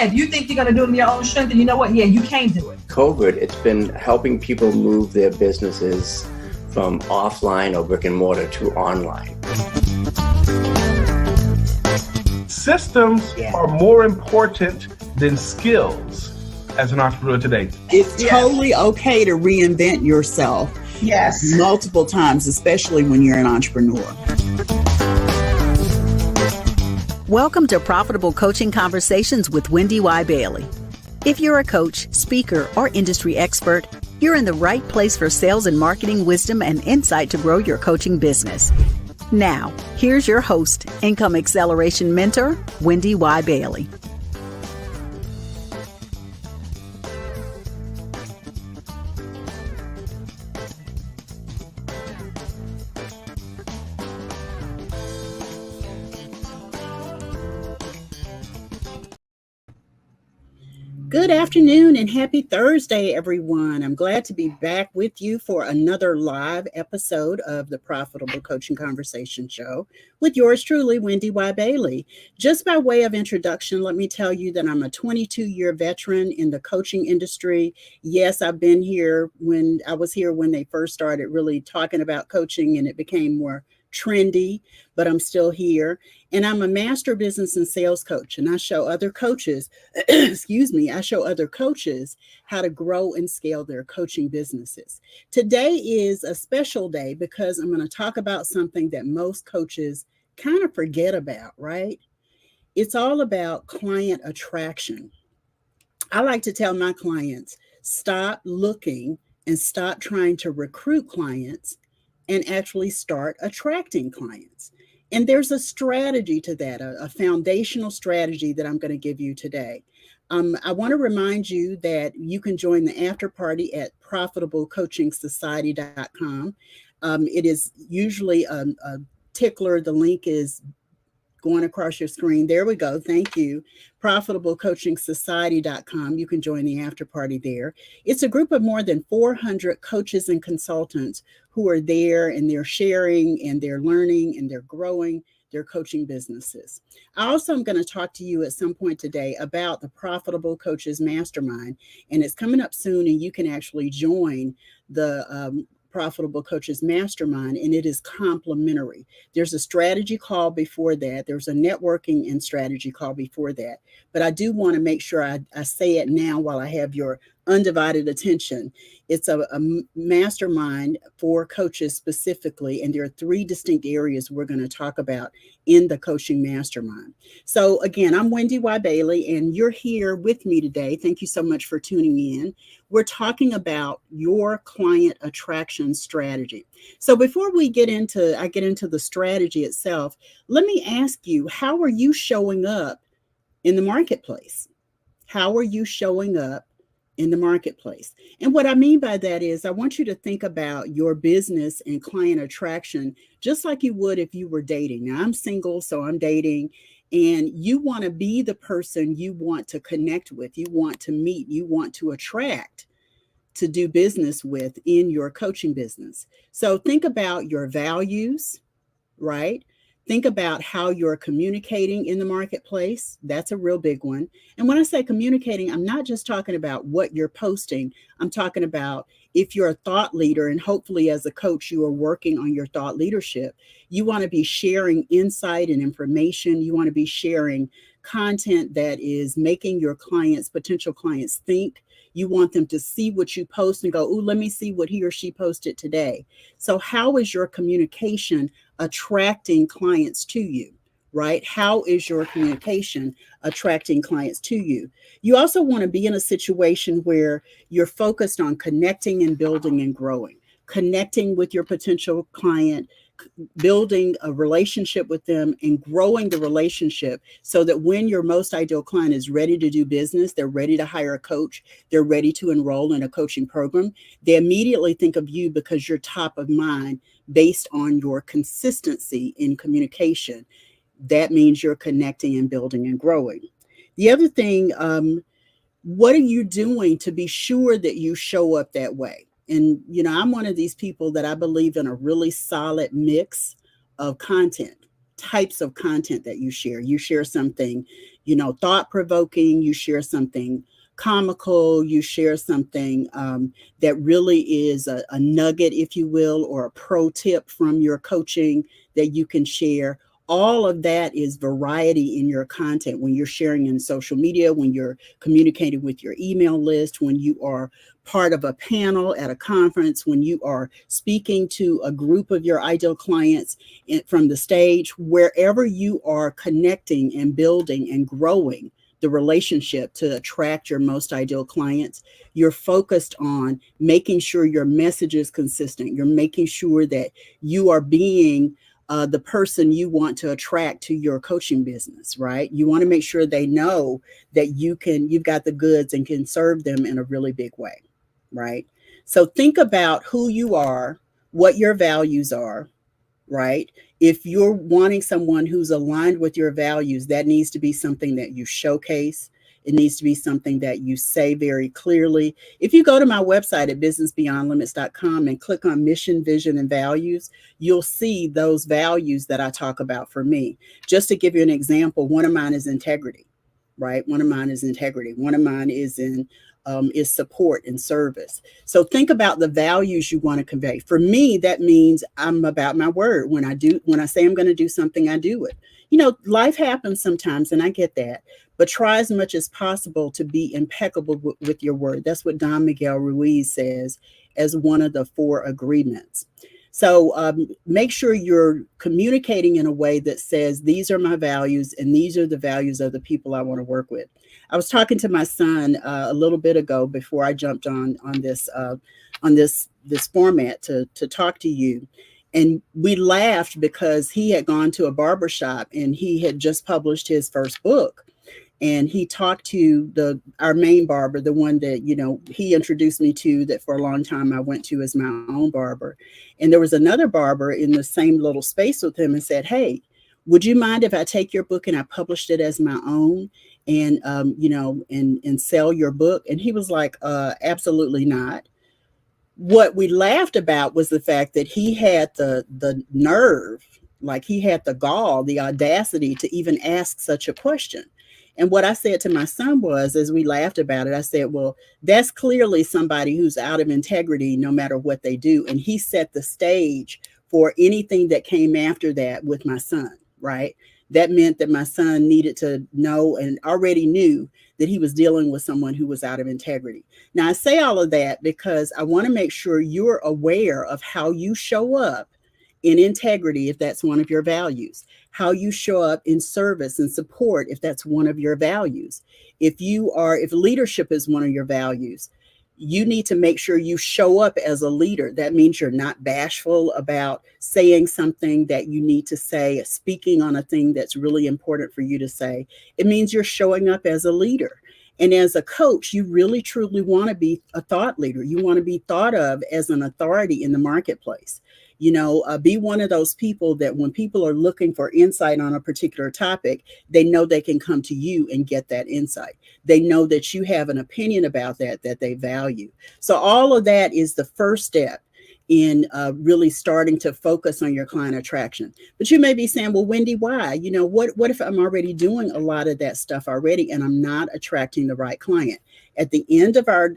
yeah, if you think you're going to do it in your own strength, then you know what? Yeah, you can do it. COVID, it's been helping people move their businesses from offline or brick and mortar to online. Systems are more important than skills as an entrepreneur today. It's totally okay to reinvent yourself multiple times, especially when you're an entrepreneur. Welcome to Profitable Coaching Conversations with Wendy Y. Bailey. If you're a coach, speaker, or industry expert, you're in the right place for sales and marketing wisdom and insight to grow your coaching business. Now, here's your host, Income Acceleration Mentor, Wendy Y. Bailey. Good afternoon and happy Thursday, everyone. I'm glad to be back with you for another live episode of the Profitable Coaching Conversation Show with yours truly, Wendy Y. Bailey. Just by way of introduction, let me tell you that I'm a 22-year veteran in the coaching industry. Yes, I've been here when they first started really talking about coaching and it became more trendy, but I'm still here. And I'm a master business and sales coach. And I show other coaches, I show other coaches how to grow and scale their coaching businesses. Today is a special day because I'm going to talk about something that most coaches kind of forget about, right? It's all about client attraction. I like to tell my clients, stop looking and stop trying to recruit clients and actually start attracting clients. And there's a strategy to that, a foundational strategy that I'm going to give you today. I want to remind you that you can join the after party at profitablecoachingsociety.com. It is usually a tickler. The link is going across your screen. There we go. Thank you. profitablecoachingsociety.com. You can join the after party there. It's a group of more than 400 coaches and consultants who are there and they're sharing and they're learning and they're growing their coaching businesses. I also am going to talk to you at some point today about the Profitable Coaches Mastermind, and it's coming up soon and you can actually join the Profitable Coaches Mastermind, and it is complimentary. There's a strategy call before that. There's a networking and strategy call before that. But I do want to make sure I say it now while I have your undivided attention. It's a mastermind for coaches specifically, and there are 3 distinct areas we're going to talk about in the coaching mastermind. So again, I'm Wendy Y. Bailey, and you're here with me today. Thank you so much for tuning in. We're talking about your client attraction strategy. So before I get into the strategy itself, let me ask you, how are you showing up in the marketplace? How are you showing up in the marketplace? And what I mean by that is I want you to think about your business and client attraction just like you would if you were dating. Now, I'm single, so I'm dating, and you want to be the person you want to connect with, you want to meet, you want to attract to do business with in your coaching business. So think about your values, right? Think about how you're communicating in the marketplace. That's a real big one. And when I say communicating, I'm not just talking about what you're posting. I'm talking about if you're a thought leader, and hopefully as a coach, you are working on your thought leadership. You want to be sharing insight and information. You want to be sharing content that is making your clients, potential clients, think. You want them to see what you post and go, "Ooh, let me see what he or she posted today." So how is your communication attracting clients to you, right? How is your communication attracting clients to you? You also want to be in a situation where you're focused on connecting and building and growing, connecting with your potential client, building a relationship with them and growing the relationship so that when your most ideal client is ready to do business, they're ready to hire a coach, they're ready to enroll in a coaching program, they immediately think of you because you're top of mind based on your consistency in communication. That means you're connecting and building and growing. The other thing, what are you doing to be sure that you show up that way? And, I'm one of these people that I believe in a really solid mix of content. types of content that you share. You share something, thought-provoking, you share something comical, you share something that really is a nugget, if you will, or a pro tip from your coaching that you can share. All of that is variety in your content when you're sharing in social media, when you're communicating with your email list, when you are part of a panel at a conference, when you are speaking to a group of your ideal clients from the stage, wherever you are connecting and building and growing the relationship to attract your most ideal clients, you're focused on making sure your message is consistent. You're making sure that you are being the person you want to attract to your coaching business, right? You want to make sure they know that you've got the goods and can serve them in a really big way, right? So think about who you are, what your values are, right? If you're wanting someone who's aligned with your values, that needs to be something that you showcase. It needs to be something that you say very clearly. If you go to my website at businessbeyondlimits.com and click on mission, vision, and values, you'll see those values that I talk about for me. Just to give you an example, one of mine is integrity, right? One of mine is integrity. One of mine is is support and service. So think about the values you want to convey. For me, that means I'm about my word. When I say I'm going to do something, I do it. Life happens sometimes, and I get that, but try as much as possible to be impeccable with your word. That's what Don Miguel Ruiz says as one of the 4 agreements. So make sure you're communicating in a way that says, these are my values, and these are the values of the people I want to work with. I was talking to my son a little bit ago before I jumped on this format to talk to you. And we laughed because he had gone to a barbershop and he had just published his first book. And he talked to our main barber, the one that, he introduced me to, that for a long time I went to as my own barber. And there was another barber in the same little space with him and said, hey, would you mind if I take your book and I published it as my own and, and sell your book? And he was like, absolutely not. What we laughed about was the fact that he had the nerve, like he had the gall, the audacity to even ask such a question. And what I said to my son was, as we laughed about it, I said, well, that's clearly somebody who's out of integrity no matter what they do. And he set the stage for anything that came after that with my son, right? That meant that my son needed to know and already knew that he was dealing with someone who was out of integrity. Now, I say all of that because I want to make sure you're aware of how you show up in integrity, if that's one of your values, how you show up in service and support, if that's one of your values. If leadership is one of your values, you need to make sure you show up as a leader. That means you're not bashful about saying something that you need to say, speaking on a thing that's really important for you to say. It means you're showing up as a leader. And as a coach, you really, truly want to be a thought leader. You want to be thought of as an authority in the marketplace. Be one of those people that when people are looking for insight on a particular topic, they know they can come to you and get that insight. They know that you have an opinion about that they value. So all of that is the first step in really starting to focus on your client attraction. But you may be saying, well, Wendy, why? What if I'm already doing a lot of that stuff already and I'm not attracting the right client? At the end of our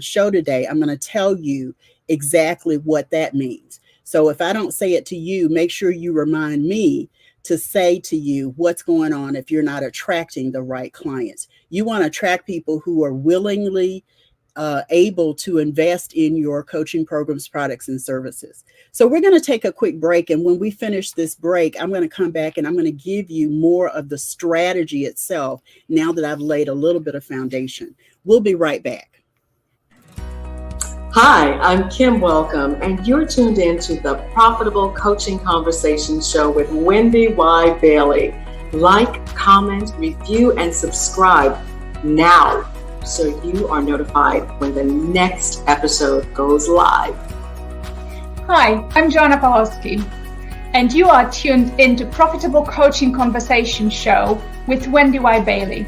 show today, I'm going to tell you exactly what that means. So if I don't say it to you, make sure you remind me to say to you what's going on if you're not attracting the right clients. You want to attract people who are willingly able to invest in your coaching programs, products, and services. So we're going to take a quick break. And when we finish this break, I'm going to come back and I'm going to give you more of the strategy itself now that I've laid a little bit of foundation. We'll be right back. Hi, I'm Kim Welcome, and you're tuned in to the Profitable Coaching Conversation Show with Wendy Y. Bailey. Like, comment, review, and subscribe now so you are notified when the next episode goes live. Hi, I'm Joanna Pawlowski, and you are tuned into Profitable Coaching Conversation Show with Wendy Y. Bailey.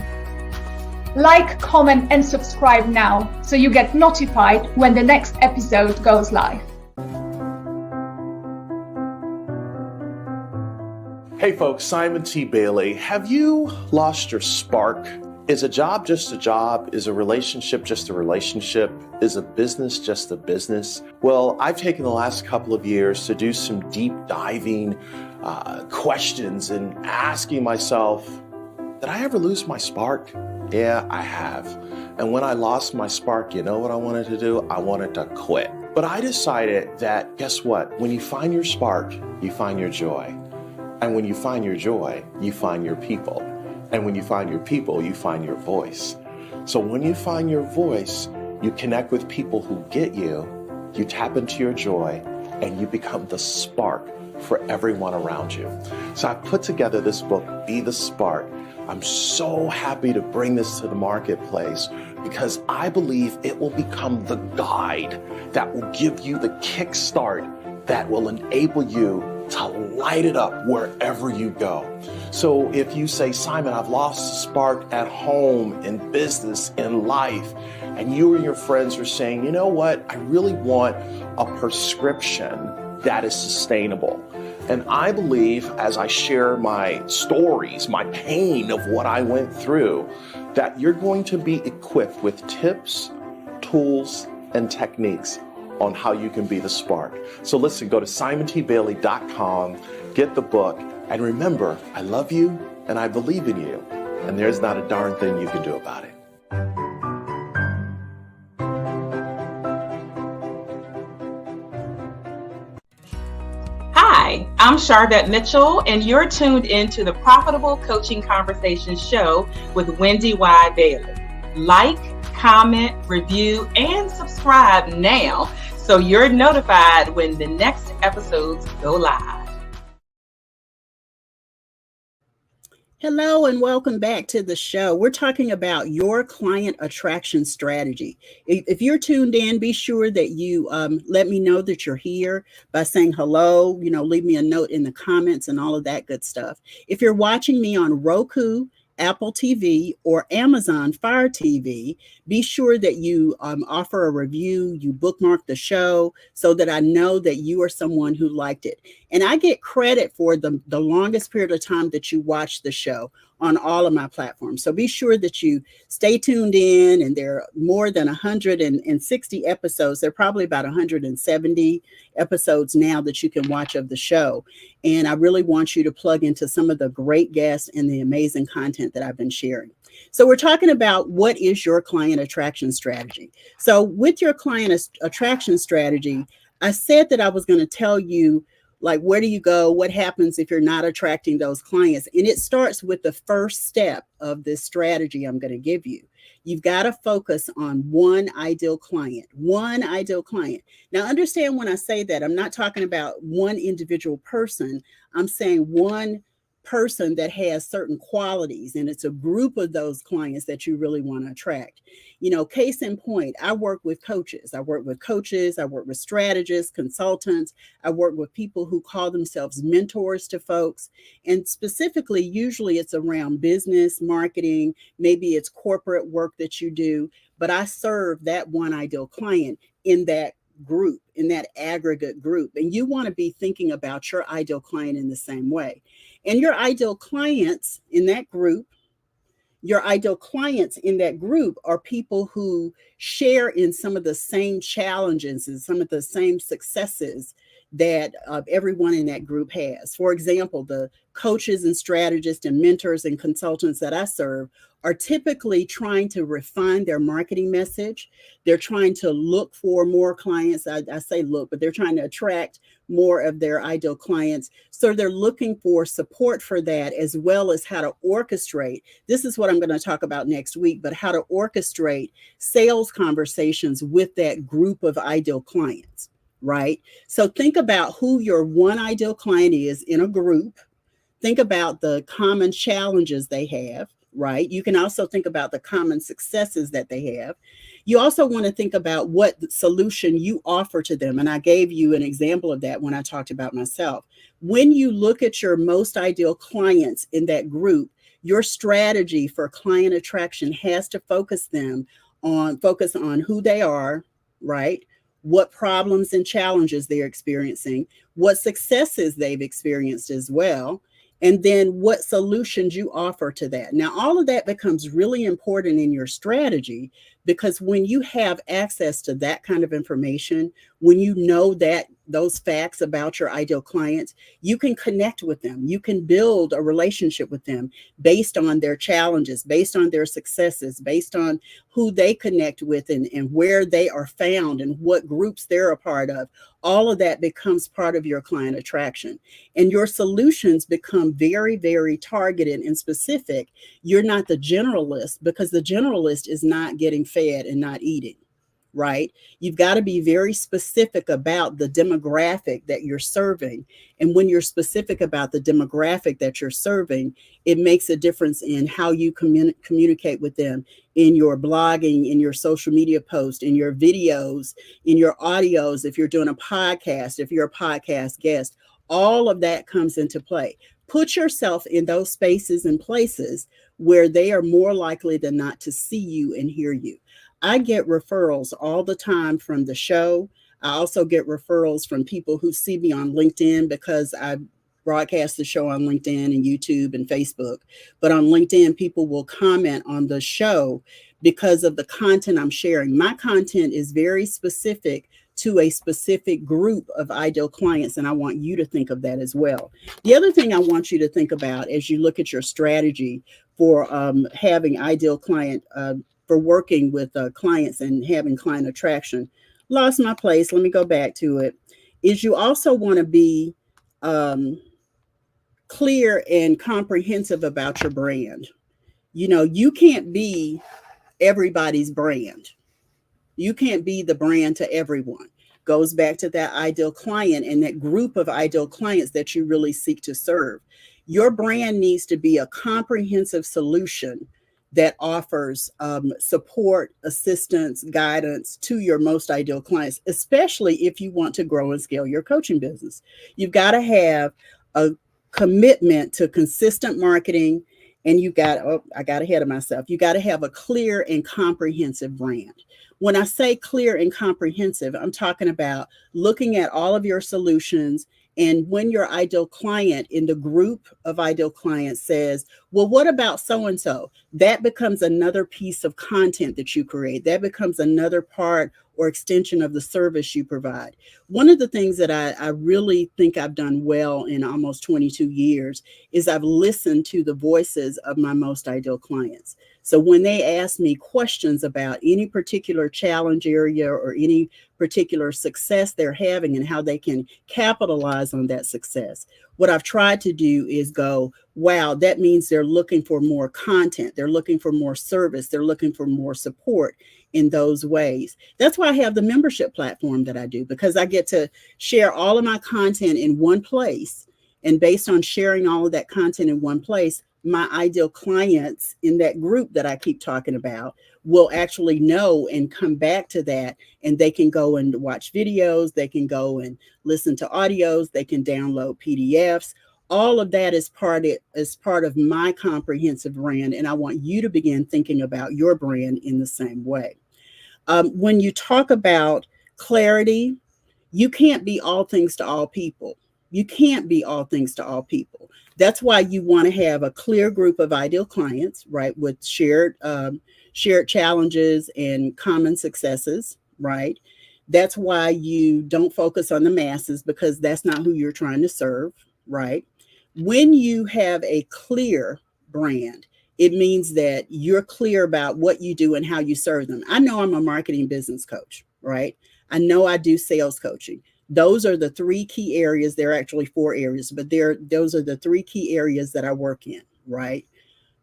Like, comment, and subscribe now so you get notified when the next episode goes live. Hey folks, Simon T. Bailey. Have you lost your spark? Is a job just a job? Is a relationship just a relationship? Is a business just a business? Well, I've taken the last couple of years to do some deep diving questions and asking myself, did I ever lose my spark? Yeah, I have. And when I lost my spark, you know what I wanted to do? I wanted to quit. But I decided that, guess what? When you find your spark, you find your joy. And when you find your joy, you find your people. And when you find your people, you find your voice. So when you find your voice, you connect with people who get you, you tap into your joy, and you become the spark for everyone around you. So I put together this book, Be the Spark. I'm so happy to bring this to the marketplace because I believe it will become the guide that will give you the kickstart that will enable you to light it up wherever you go. So if you say, Simon, I've lost the spark at home, in business, in life, and you and your friends are saying, you know what, I really want a prescription that is sustainable. And I believe as I share my stories, my pain of what I went through, that you're going to be equipped with tips, tools, and techniques on how you can be the spark. So listen, go to simontbailey.com, get the book, and remember, I love you and I believe in you, and there's not a darn thing you can do about it. Hi, I'm Charvette Mitchell, and you're tuned into the Profitable Coaching Conversations show with Wendy Y. Bailey. Like, comment, review, and subscribe now so you're notified when the next episodes go live. Hello and welcome back to the show. We're talking about your client attraction strategy. If you're tuned in, be sure that you let me know that you're here by saying hello, leave me a note in the comments and all of that good stuff. If you're watching me on Roku, Apple TV, or Amazon Fire TV, be sure that you offer a review, you bookmark the show so that I know that you are someone who liked it. And I get credit for the longest period of time that you watch the show on all of my platforms. So be sure that you stay tuned in, and there are more than 160 episodes. There are probably about 170 episodes now that you can watch of the show. And I really want you to plug into some of the great guests and the amazing content that I've been sharing. So we're talking about what is your client attraction strategy. So with your client attraction strategy, I said that I was going to tell you, like, where do you go? What happens if you're not attracting those clients? And it starts with the first step of this strategy I'm going to give you. You've got to focus on one ideal client, one ideal client. Now, understand when I say that, I'm not talking about one individual person. I'm saying one person that has certain qualities, and it's a group of those clients that you really want to attract. Case in point, I work with coaches. I work with strategists, consultants. I work with people who call themselves mentors to folks. And specifically, usually it's around business, marketing, maybe it's corporate work that you do, but I serve that one ideal client in that group, in that aggregate group. And you want to be thinking about your ideal client in the same way. And your ideal clients in that group are people who share in some of the same challenges and some of the same successes that everyone in that group has. For example, the coaches and strategists and mentors and consultants that I serve are typically trying to refine their marketing message. They're trying to look for more clients. I say look, but they're trying to attract more of their ideal clients. So they're looking for support for that, as well as how to orchestrate. This is what I'm going to talk about next week, but how to orchestrate sales conversations with that group of ideal clients, right? So think about who your one ideal client is in a group. Think about the common challenges they have, right? You can also think about the common successes that they have. You also want to think about what solution you offer to them. And I gave you an example of that when I talked about myself. When you look at your most ideal clients in that group, your strategy for client attraction has to focus on who they are, right? What problems and challenges they're experiencing, what successes they've experienced as well, and then what solutions you offer to that. Now, all of that becomes really important in your strategy, because when you have access to that kind of information, when you know that those facts about your ideal clients, you can connect with them. You can build a relationship with them based on their challenges, based on their successes, based on who they connect with, and where they are found and what groups they're a part of. All of that becomes part of your client attraction, and your solutions become very, very targeted and specific. You're not the generalist, because the generalist is not getting fed and not eating, right? You've got to be very specific about the demographic that you're serving. And when you're specific about the demographic that you're serving, it makes a difference in how you communicate with them in your blogging, in your social media posts, in your videos, in your audios. If you're doing a podcast, if you're a podcast guest, all of that comes into play. Put yourself in those spaces and places where they are more likely than not to see you and hear you. I get referrals all the time from the show. I also get referrals from people who see me on LinkedIn, because I broadcast the show on LinkedIn and YouTube and Facebook. But on LinkedIn, people will comment on the show because of the content I'm sharing. My content is very specific to a specific group of ideal clients, and I want you to think of that as well. The other thing I want you to think about as you look at your strategy for having ideal client, for working with clients and having client attraction. Lost my place. Let me go back to it. Is you also want to be clear and comprehensive about your brand. You know, you can't be everybody's brand. You can't be the brand to everyone. Goes back to that ideal client and that group of ideal clients that you really seek to serve. Your brand needs to be a comprehensive solution that offers support, assistance, guidance to your most ideal clients, especially if you want to grow and scale your coaching business. You've got to have a commitment to consistent marketing, and you got, I got ahead of myself. You got to have a clear and comprehensive brand. When I say clear and comprehensive, I'm talking about looking at all of your solutions. And when your ideal client in the group of ideal clients says, well, what about so-and-so? That becomes another piece of content that you create. That becomes another part or extension of the service you provide. One of the things that I really think I've done well in almost 22 years is I've listened to the voices of my most ideal clients. So when they ask me questions about any particular challenge area or any particular success they're having and how they can capitalize on that success, what I've tried to do is go, wow, that means they're looking for more content. They're looking for more service. They're looking for more support in those ways. That's why I have the membership platform that I do, because I get to share all of my content in one place. And based on sharing all of that content in one place, my ideal clients in that group that I keep talking about will actually know and come back to that, and they can go and watch videos, they can go and listen to audios, they can download PDFs. All of that is part of my comprehensive brand, and I want you to begin thinking about your brand in the same way. When you talk about clarity, you can't be all things to all people. You can't be all things to all people. That's why you want to have a clear group of ideal clients, right, with shared challenges and common successes, right? That's why you don't focus on the masses, because that's not who you're trying to serve, right? When you have a clear brand, it means that you're clear about what you do and how you serve them. I know I'm a marketing business coach, right? I know I do sales coaching. Those are the three key areas. There are actually 4 areas, but those are the 3 key areas that I work in, right?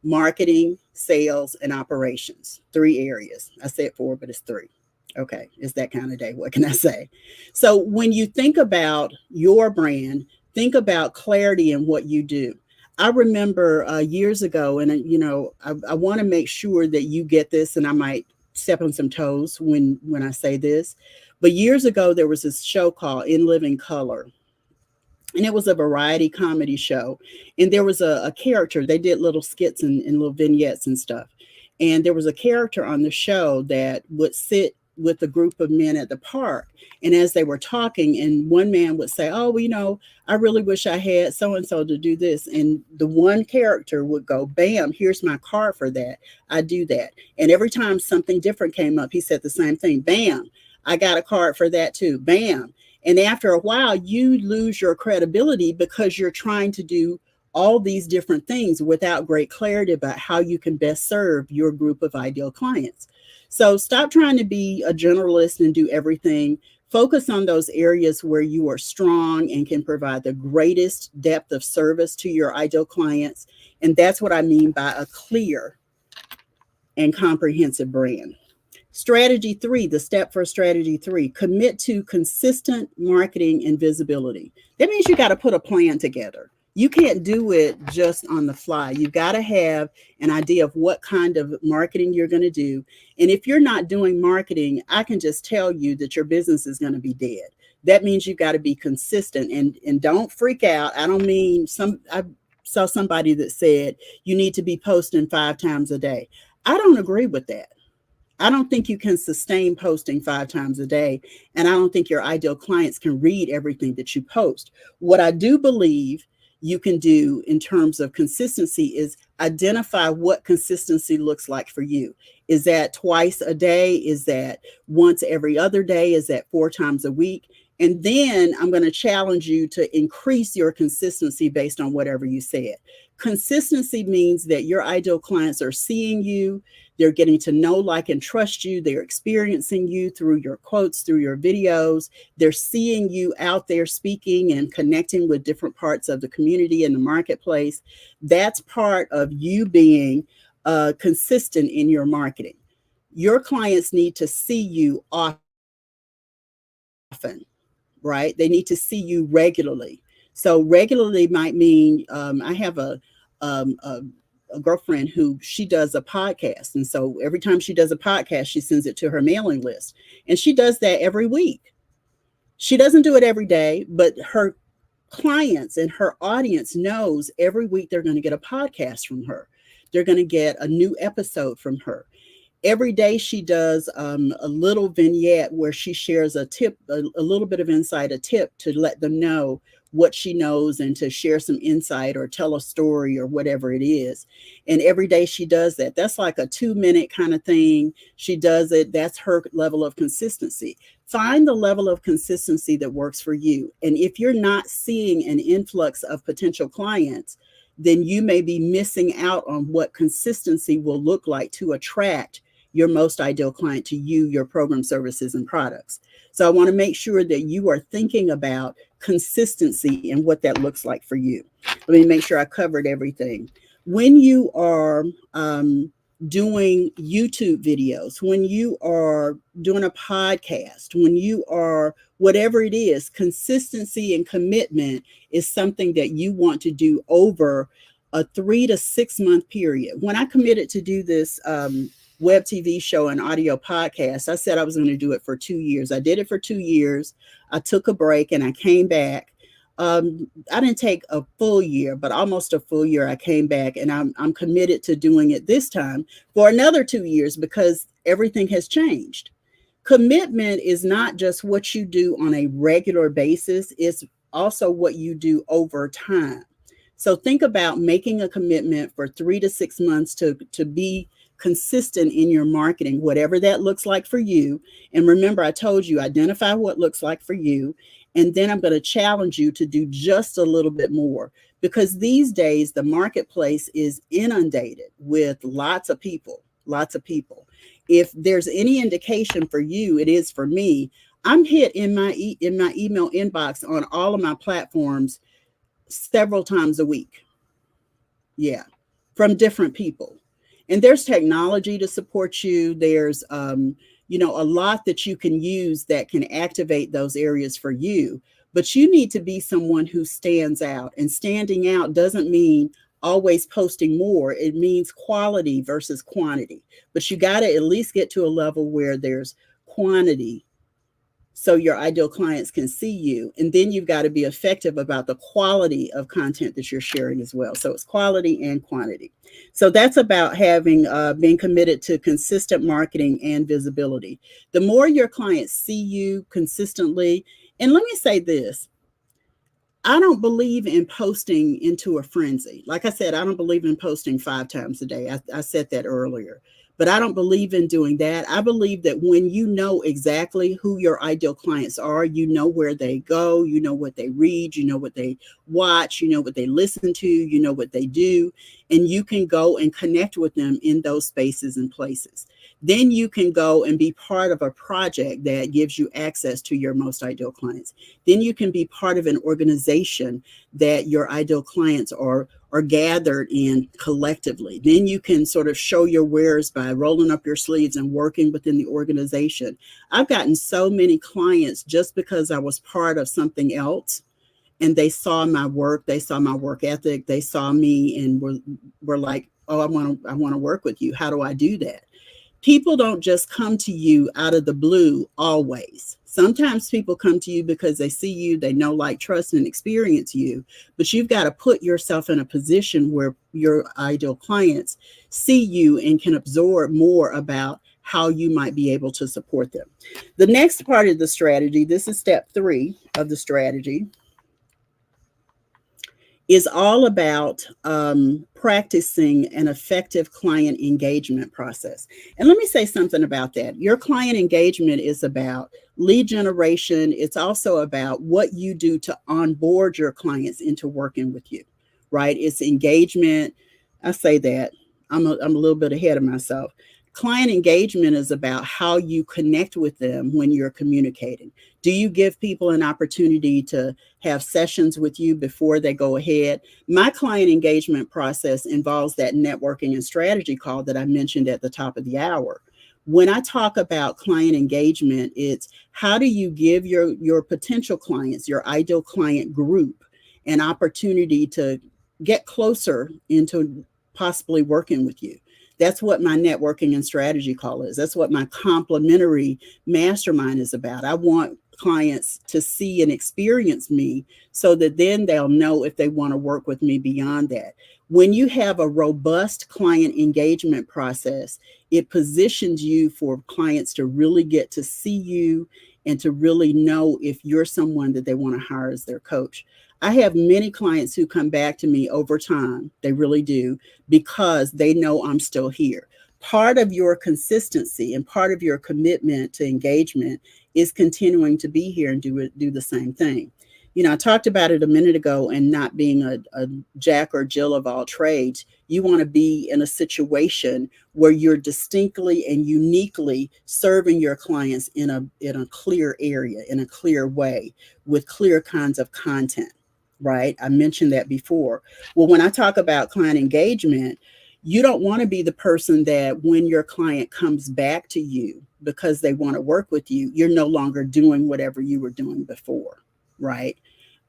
Marketing, sales, and operations. 3 areas. I said 4, but it's 3. Okay, it's that kind of day. What can I say? So when you think about your brand, think about clarity in what you do. I remember years ago, and I want to make sure that you get this, and I might step on some toes when I say this. But years ago, there was this show called In Living Color, and it was a variety comedy show. And there was a character. They did little skits and little vignettes and stuff. And there was a character on the show that would sit with a group of men at the park. And as they were talking, and one man would say, oh, well, you know, I really wish I had so-and-so to do this. And the one character would go, bam, here's my card for that. I do that. And every time something different came up, he said the same thing. Bam, I got a card for that too. Bam. And after a while, you lose your credibility because you're trying to do all these different things without great clarity about how you can best serve your group of ideal clients. So stop trying to be a generalist and do everything. Focus on those areas where you are strong and can provide the greatest depth of service to your ideal clients. And that's what I mean by a clear and comprehensive brand. Strategy 3, the step for strategy 3, commit to consistent marketing and visibility. That means you got to put a plan together. You can't do it just on the fly. You've got to have an idea of what kind of marketing you're going to do. And if you're not doing marketing, I can just tell you that your business is going to be dead. That means you've got to be consistent, and don't freak out. I don't mean I saw somebody that said you need to be posting 5 times a day. I don't agree with that. I don't think you can sustain posting 5 times a day. And I don't think your ideal clients can read everything that you post. What I do believe you can do in terms of consistency is identify what consistency looks like for you. Is that twice a day? Is that once every other day? Is that 4 times a week? And then I'm going to challenge you to increase your consistency based on whatever you said. Consistency means that your ideal clients are seeing you, they're getting to know, like, and trust you. They're experiencing you through your quotes, through your videos. They're seeing you out there speaking and connecting with different parts of the community and the marketplace. That's part of you being consistent in your marketing. Your clients need to see you often, right? They need to see you regularly. So regularly might mean I have a girlfriend who she does a podcast. And so every time she does a podcast, she sends it to her mailing list. And she does that every week. She doesn't do it every day, but her clients and her audience knows every week they're going to get a podcast from her. They're going to get a new episode from her. Every day she does a little vignette where she shares a tip, a little bit of insight, a tip to let them know what she knows and to share some insight or tell a story or whatever it is. And every day she does that. That's like a 2-minute kind of thing. She does it. That's her level of consistency. Find the level of consistency that works for you. And if you're not seeing an influx of potential clients, then you may be missing out on what consistency will look like to attract your most ideal client to you, your program, services, and products. So I want to make sure that you are thinking about consistency and what that looks like for you. Let me make sure I covered everything. When you are doing YouTube videos, when you are doing a podcast, when you are whatever it is, consistency and commitment is something that you want to do over a 3 to 6 month period. When I committed to do this web TV show and audio podcast, I said I was going to do it for 2 years. I did it for 2 years. I took a break and I came back. I didn't take a full year, but almost a full year. I came back and I'm committed to doing it this time for another 2 years because everything has changed. Commitment is not just what you do on a regular basis. It's also what you do over time. So think about making a commitment for 3 to 6 months to be consistent in your marketing, whatever that looks like for you. And remember, I told you, identify what looks like for you. And then I'm going to challenge you to do just a little bit more, because these days the marketplace is inundated with lots of people. If there's any indication for you, it is for me. I'm hit in my email inbox on all of my platforms several times a week. Yeah, from different people. And there's technology to support you. There's, a lot that you can use that can activate those areas for you. But you need to be someone who stands out. And standing out doesn't mean always posting more. It means quality versus quantity. But you got to at least get to a level where there's quantity so your ideal clients can see you. And then you've got to be effective about the quality of content that you're sharing as well. So it's quality and quantity. So that's about having being committed to consistent marketing and visibility. The more your clients see you consistently, and let me say this, I don't believe in posting into a frenzy. Like I said, I don't believe in posting 5 times a day. I said that earlier. But I don't believe in doing that. I believe that when you know exactly who your ideal clients are, you know where they go, you know what they read, you know what they watch, you know what they listen to, you know what they do, and you can go and connect with them in those spaces and places. Then you can go and be part of a project that gives you access to your most ideal clients. Then you can be part of an organization that your ideal clients are gathered in collectively. Then you can sort of show your wares by rolling up your sleeves and working within the organization. I've gotten so many clients just because I was part of something else, and they saw my work, they saw my work ethic, they saw me and were like, oh, I want to work with you. How do I do that? People don't just come to you out of the blue always. Sometimes people come to you because they see you, they know, like, trust, and experience you, but you've got to put yourself in a position where your ideal clients see you and can absorb more about how you might be able to support them. The next part of the strategy, this is step 3 of the strategy, is all about practicing an effective client engagement process. And let me say something about that. Your client engagement is about lead generation. It's also about what you do to onboard your clients into working with you, right? It's engagement. I say that. I'm a little bit ahead of myself. Client engagement is about how you connect with them when you're communicating. Do you give people an opportunity to have sessions with you before they go ahead? My client engagement process involves that networking and strategy call that I mentioned at the top of the hour. When I talk about client engagement, it's how do you give your potential clients, your ideal client group, an opportunity to get closer into possibly working with you. That's what my networking and strategy call is. That's what my complementary mastermind is about. I want clients to see and experience me so that then they'll know if they want to work with me beyond that. When you have a robust client engagement process, it positions you for clients to really get to see you and to really know if you're someone that they want to hire as their coach. I have many clients who come back to me over time, they really do, because they know I'm still here. Part of your consistency and part of your commitment to engagement is continuing to be here and do the same thing. You know, I talked about it a minute ago, and not being a Jack or Jill of all trades. You want to be in a situation where you're distinctly and uniquely serving your clients in a clear area, in a clear way, with clear kinds of content, right? I mentioned that before. Well, when I talk about client engagement, you don't want to be the person that when your client comes back to you because they want to work with you, you're no longer doing whatever you were doing before, right?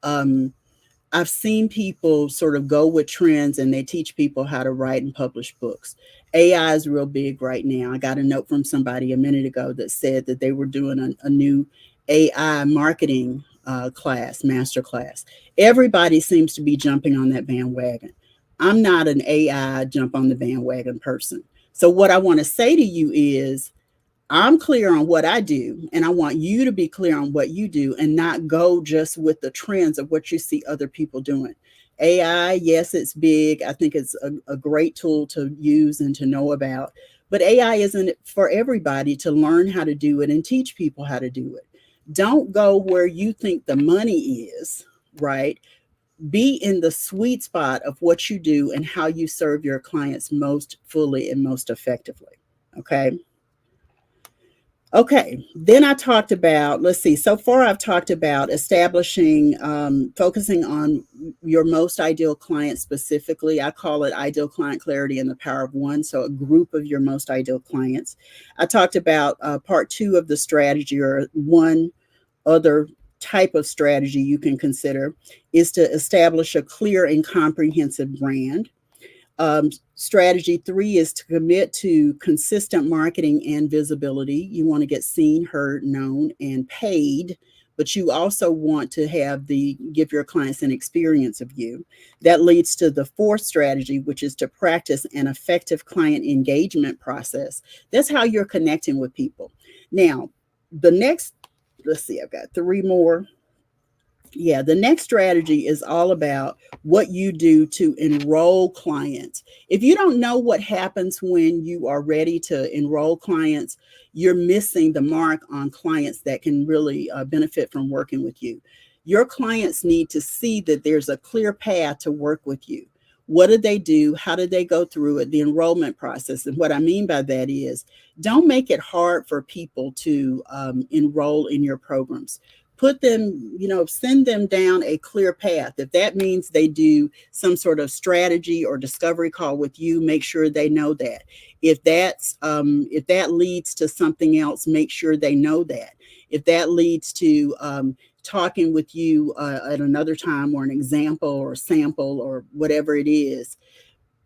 I've seen people sort of go with trends and they teach people how to write and publish books. AI is real big right now. I got a note from somebody a minute ago that said that they were doing a new AI marketing class, master class. Everybody seems to be jumping on that bandwagon. I'm not an AI jump on the bandwagon person. So what I want to say to you is, I'm clear on what I do, and I want you to be clear on what you do and not go just with the trends of what you see other people doing. AI, yes, it's big. I think it's a great tool to use and to know about, but AI isn't for everybody to learn how to do it and teach people how to do it. Don't go where you think the money is, right? Be in the sweet spot of what you do and how you serve your clients most fully and most effectively, okay? Okay, then I talked about, let's see, so far I've talked about establishing, focusing on your most ideal client specifically. I call it ideal client clarity and the power of one, so a group of your most ideal clients. I talked about part 2 of the strategy, or one other type of strategy you can consider, is to establish a clear and comprehensive brand. Strategy 3 is to commit to consistent marketing and visibility. You want to get seen, heard, known, and paid, but you also want to give your clients an experience of you. That leads to the 4th strategy, which is to practice an effective client engagement process. That's how you're connecting with people. Now, the next, I've got 3 more. Yeah, the next strategy is all about what you do to enroll clients. If you don't know what happens when you are ready to enroll clients, you're missing the mark on clients that can really benefit from working with you. Your clients need to see that there's a clear path to work with you. What did they do? How did they go through it? The enrollment process. And what I mean by that is, don't make it hard for people to enroll in your programs. Put them, send them down a clear path. If that means they do some sort of strategy or discovery call with you, make sure they know that. If that leads to something else, make sure they know that. If that leads to talking with you at another time, or an example or sample or whatever it is,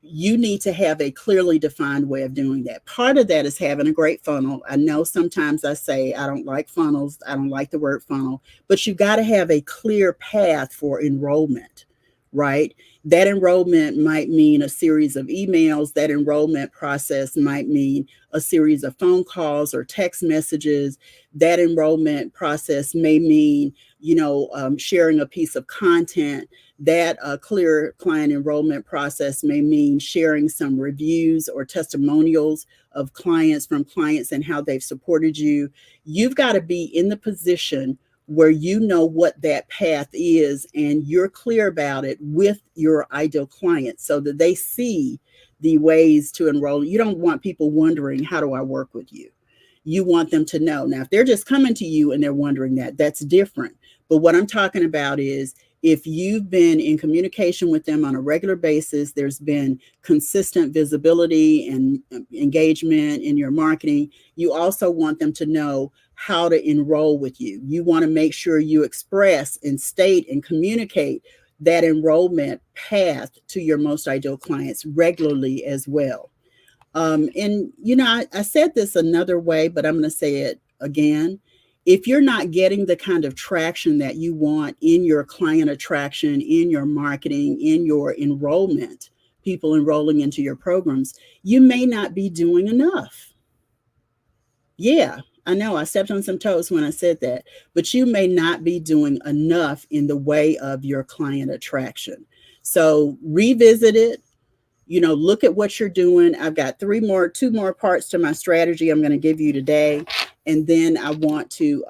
you need to have a clearly defined way of doing that. Part of that is having a great funnel. I know sometimes I say I don't like funnels. I don't like the word funnel, but you've got to have a clear path for enrollment, right? That enrollment might mean a series of emails. That enrollment process might mean a series of phone calls or text messages. That enrollment process may mean, sharing a piece of content. That clear client enrollment process may mean sharing some reviews or testimonials of clients and how they've supported you. You've got to be in the position where you know what that path is and you're clear about it with your ideal clients so that they see the ways to enroll. You don't want people wondering, how do I work with you? You want them to know. Now, if they're just coming to you and they're wondering that's different. But what I'm talking about is, if you've been in communication with them on a regular basis, there's been consistent visibility and engagement in your marketing, you also want them to know how to enroll with you. You want to make sure you express and state and communicate that enrollment path to your most ideal clients regularly as well. I said this another way, but I'm going to say it again. If you're not getting the kind of traction that you want in your client attraction, in your marketing, in your enrollment, people enrolling into your programs, you may not be doing enough. Yeah, I know I stepped on some toes when I said that, but you may not be doing enough in the way of your client attraction. So revisit it. Look at what you're doing. I've got two more parts to my strategy I'm going to give you today. And then I want to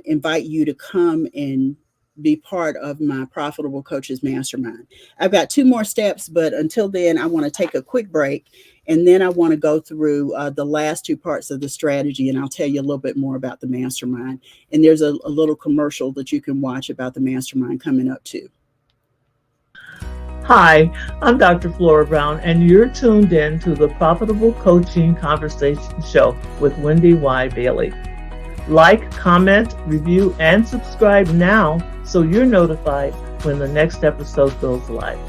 invite you to come and be part of my Profitable Coaches Mastermind. I've got 2 more steps, but until then, I want to take a quick break. And then I want to go through the last 2 parts of the strategy, and I'll tell you a little bit more about the mastermind. And there's a little commercial that you can watch about the mastermind coming up too. Hi, I'm Dr. Flora Brown, and you're tuned in to the Profitable Coaching Conversation Show with Wendy Y. Bailey. Like, comment, review, and subscribe now so you're notified when the next episode goes live.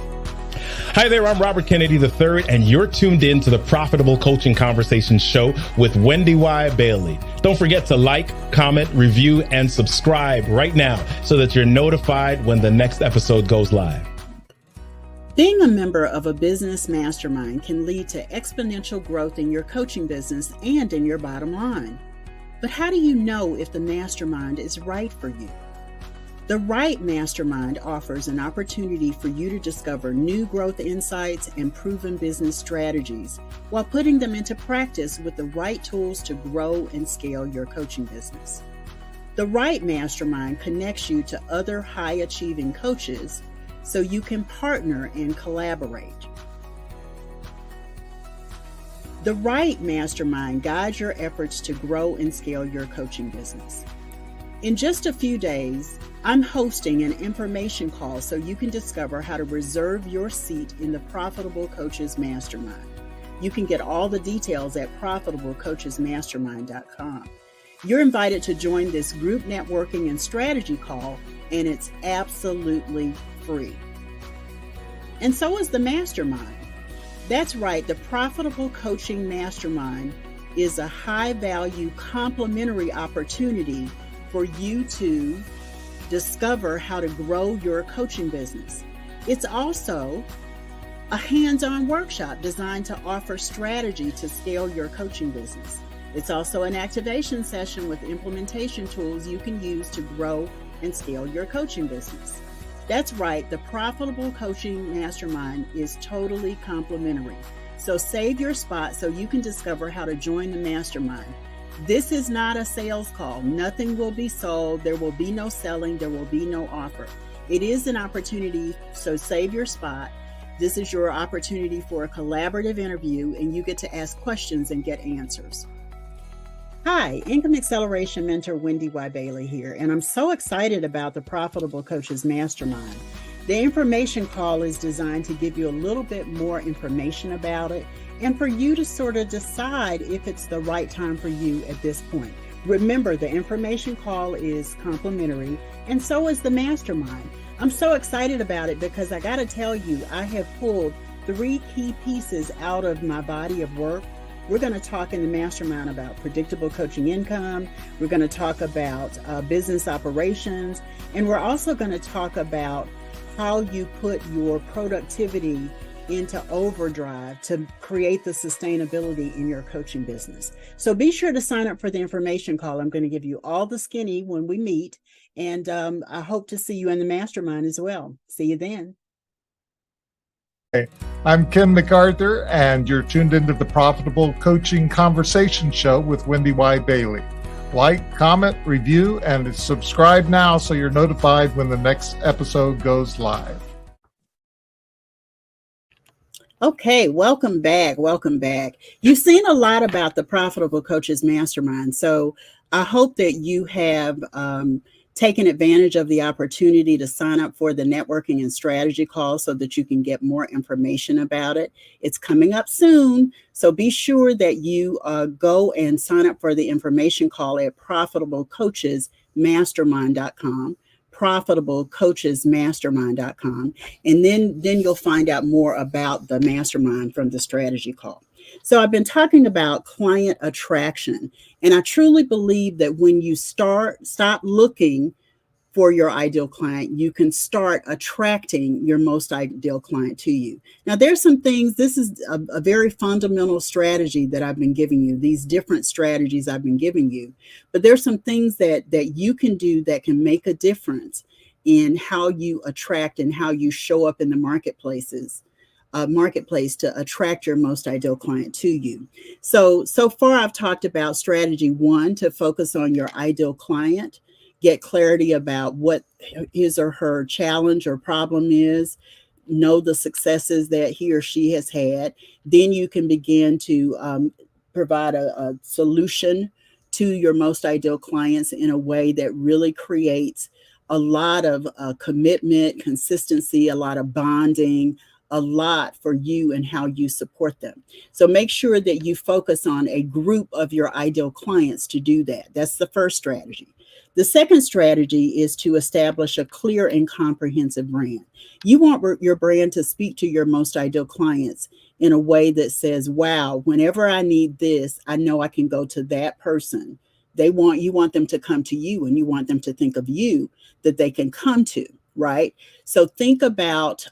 Hi there, I'm Robert Kennedy III, and you're tuned in to the Profitable Coaching Conversation Show with Wendy Y. Bailey. Don't forget to like, comment, review, and subscribe right now so that you're notified when the next episode goes live. Being a member of a business mastermind can lead to exponential growth in your coaching business and in your bottom line. But how do you know if the mastermind is right for you? The right mastermind offers an opportunity for you to discover new growth insights and proven business strategies while putting them into practice with the right tools to grow and scale your coaching business. The right mastermind connects you to other high-achieving coaches so you can partner and collaborate. The right mastermind guides your efforts to grow and scale your coaching business. In just a few days, I'm hosting an information call so you can discover how to reserve your seat in the Profitable Coaches Mastermind. You can get all the details at profitablecoachesmastermind.com. You're invited to join this group networking and strategy call, and it's absolutely free. And so is the mastermind. That's right. The Profitable Coaching Mastermind is a high-value complementary opportunity for you to discover how to grow your coaching business. It's also a hands-on workshop designed to offer strategy to scale your coaching business. It's also an activation session with implementation tools you can use to grow and scale your coaching business. That's right, the Profitable Coaching Mastermind is totally complimentary. So save your spot so you can discover how to join the mastermind. This is not a sales call. Nothing will be sold. There will be no selling. There will be no offer. It is an opportunity, so save your spot. This is your opportunity for a collaborative interview, and you get to ask questions and get answers. Hi, Income Acceleration Mentor Wendy Y. Bailey here, and I'm so excited about the Profitable Coaches Mastermind. The information call is designed to give you a little bit more information about it and for you to sort of decide if it's the right time for you at this point. Remember, the information call is complimentary, and so is the mastermind. I'm so excited about it because I got to tell you, I have pulled 3 key pieces out of my body of work. We're going to talk in the mastermind about predictable coaching income. We're going to talk about business operations. And we're also going to talk about how you put your productivity into overdrive to create the sustainability in your coaching business. So be sure to sign up for the information call. I'm going to give you all the skinny when we meet. And I hope to see you in the mastermind as well. See you then. Hey, I'm Ken MacArthur, and you're tuned into the Profitable Coaching Conversation Show with Wendy Y. Bailey. Like, comment, review, and subscribe now so you're notified when the next episode goes live. Okay, welcome back. Welcome back. You've seen a lot about the Profitable Coaches Mastermind, so I hope that you have taken advantage of the opportunity to sign up for the networking and strategy call so that you can get more information about it. It's coming up soon, so be sure that you go and sign up for the information call at profitablecoachesmastermind.com, profitablecoachesmastermind.com, and then you'll find out more about the mastermind from the strategy call. So I've been talking about client attraction, and I truly believe that when you stop looking for your ideal client, you can start attracting your most ideal client to you. Now, there's some things, this is a very fundamental strategy that I've been giving you, these different strategies I've been giving you, but there's some things that you can do that can make a difference in how you attract and how you show up in the marketplace to attract your most ideal client to you. So far I've talked about strategy 1, to focus on your ideal client, get clarity about what his or her challenge or problem is, know the successes that he or she has had. Then you can begin to provide a solution to your most ideal clients in a way that really creates a lot of commitment, consistency, a lot of bonding, a lot for you and how you support them. So make sure that you focus on a group of your ideal clients to do that. That's the first strategy. The second strategy is to establish a clear and comprehensive brand. You want your brand to speak to your most ideal clients in a way that says, wow, whenever I need this, I know I can go to that person. You want them to come to you, and you want them to think of you that they can come to. Right? So think about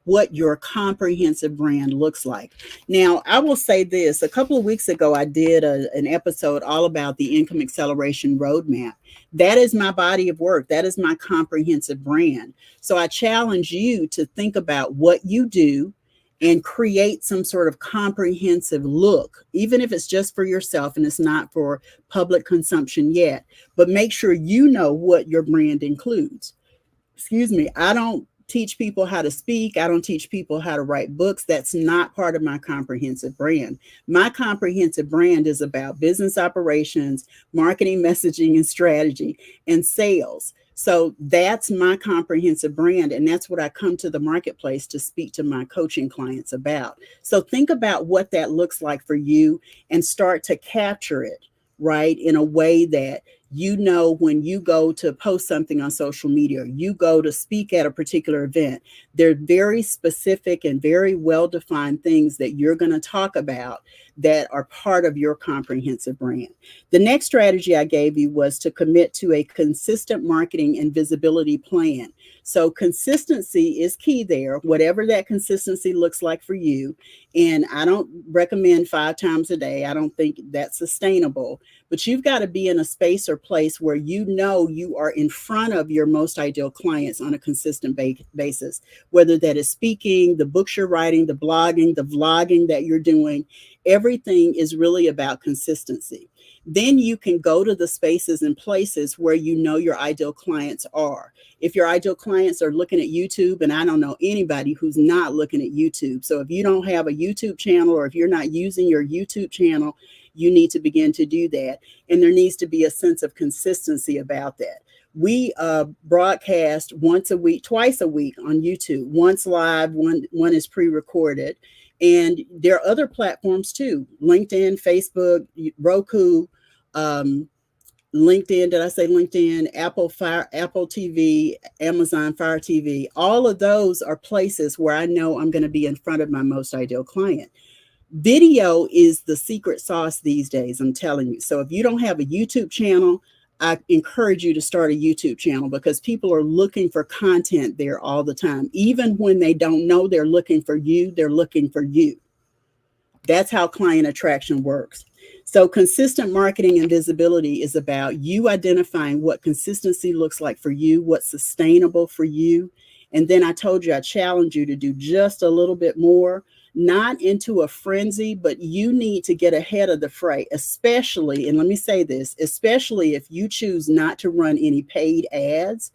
what your comprehensive brand looks like. Now, I will say this, a couple of weeks ago, I did an episode all about the Income Acceleration Roadmap. That is my body of work. That is my comprehensive brand. So I challenge you to think about what you do and create some sort of comprehensive look, even if it's just for yourself and it's not for public consumption yet, but make sure you know what your brand includes. Excuse me, I don't teach people how to speak. I don't teach people how to write books. That's not part of my comprehensive brand. My comprehensive brand is about business operations, marketing, messaging, and strategy, and sales. So that's my comprehensive brand. And that's what I come to the marketplace to speak to my coaching clients about. So think about what that looks like for you and start to capture it, right, in a way that You know, when you go to post something on social media, you go to speak at a particular event, they're very specific and very well-defined things that you're going to talk about that are part of your comprehensive brand. The next strategy I gave you was to commit to a consistent marketing and visibility plan. So consistency is key there, whatever that consistency looks like for you. And I don't recommend 5 times a day. I don't think that's sustainable, but you've got to be in a space or place where you know you are in front of your most ideal clients on a consistent basis, whether that is speaking, the books you're writing, the blogging, the vlogging that you're doing. Everything is really about consistency. Then you can go to the spaces and places where you know your ideal clients are. If your ideal clients are looking at YouTube, and I don't know anybody who's not looking at YouTube. So if you don't have a YouTube channel, or if you're not using your YouTube channel, you need to begin to do that. And there needs to be a sense of consistency about that. We broadcast once a week, twice a week on YouTube, once live, one is pre-recorded. And there are other platforms too: LinkedIn, Facebook, Roku, LinkedIn. Did I say LinkedIn? Apple TV, Amazon Fire TV. All of those are places where I know I'm going to be in front of my most ideal client. Video is the secret sauce these days, I'm telling you. So if you don't have a YouTube channel, I encourage you to start a YouTube channel, because people are looking for content there all the time. Even when they don't know they're looking for you, they're looking for you. That's how client attraction works. So consistent marketing and visibility is about you identifying what consistency looks like for you, what's sustainable for you. And then I told you, I challenge you to do just a little bit more. Not into a frenzy, but you need to get ahead of the fray, especially, and let me say this, especially if you choose not to run any paid ads.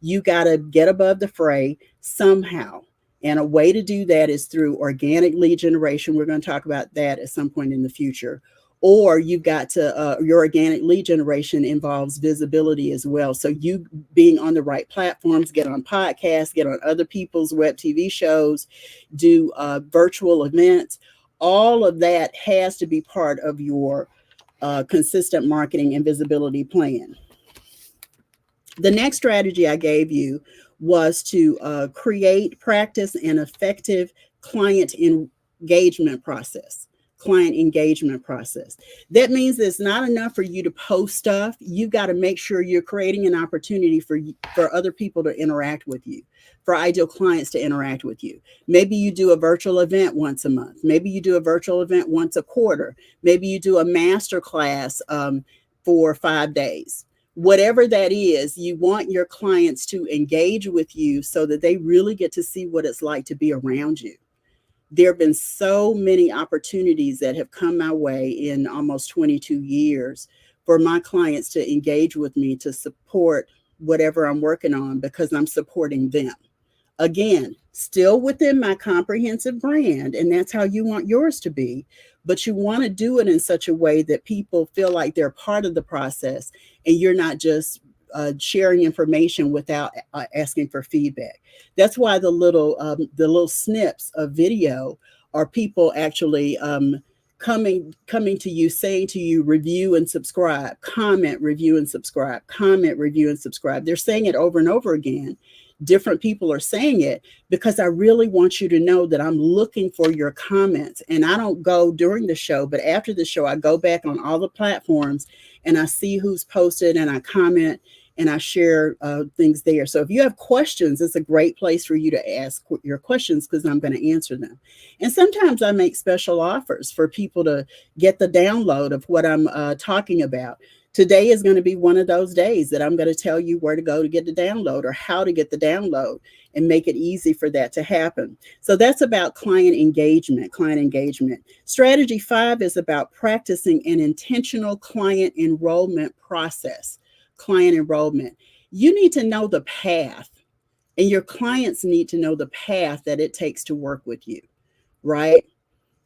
You got to get above the fray somehow. And a way to do that is through organic lead generation. We're going to talk about that at some point in the future. Or you've got to, your organic lead generation involves visibility as well. So you being on the right platforms, get on podcasts, get on other people's web TV shows, do virtual events. All of that has to be part of your consistent marketing and visibility plan. The next strategy I gave you was to create, practice an effective client engagement process. That means it's not enough for you to post stuff. You've got to make sure you're creating an opportunity for other people to interact with you, for ideal clients to interact with you. Maybe you do a virtual event once a month. Maybe you do a virtual event once a quarter. Maybe you do a master class for 5 days. Whatever that is, you want your clients to engage with you so that they really get to see what it's like to be around you. There have been so many opportunities that have come my way in almost 22 years for my clients to engage with me, to support whatever I'm working on, because I'm supporting them. Again, still within my comprehensive brand, and that's how you want yours to be, but you want to do it in such a way that people feel like they're part of the process, and you're not just sharing information without asking for feedback. That's why the little snips of video are people actually coming to you, saying to you, review and subscribe, comment, review and subscribe, comment, review and subscribe. They're saying it over and over again. Different people are saying it because I really want you to know that I'm looking for your comments. And I don't go during the show, but after the show, I go back on all the platforms and I see who's posted, and I comment and I share things there. So if you have questions, it's a great place for you to ask your questions, because I'm going to answer them. And sometimes I make special offers for people to get the download of what I'm talking about. Today is going to be one of those days that I'm going to tell you where to go to get the download, or how to get the download, and make it easy for that to happen. So that's about client engagement. Strategy 5 is about practicing an intentional client enrollment process. Client enrollment. You need to know the path, and your clients need to know the path that it takes to work with you, right?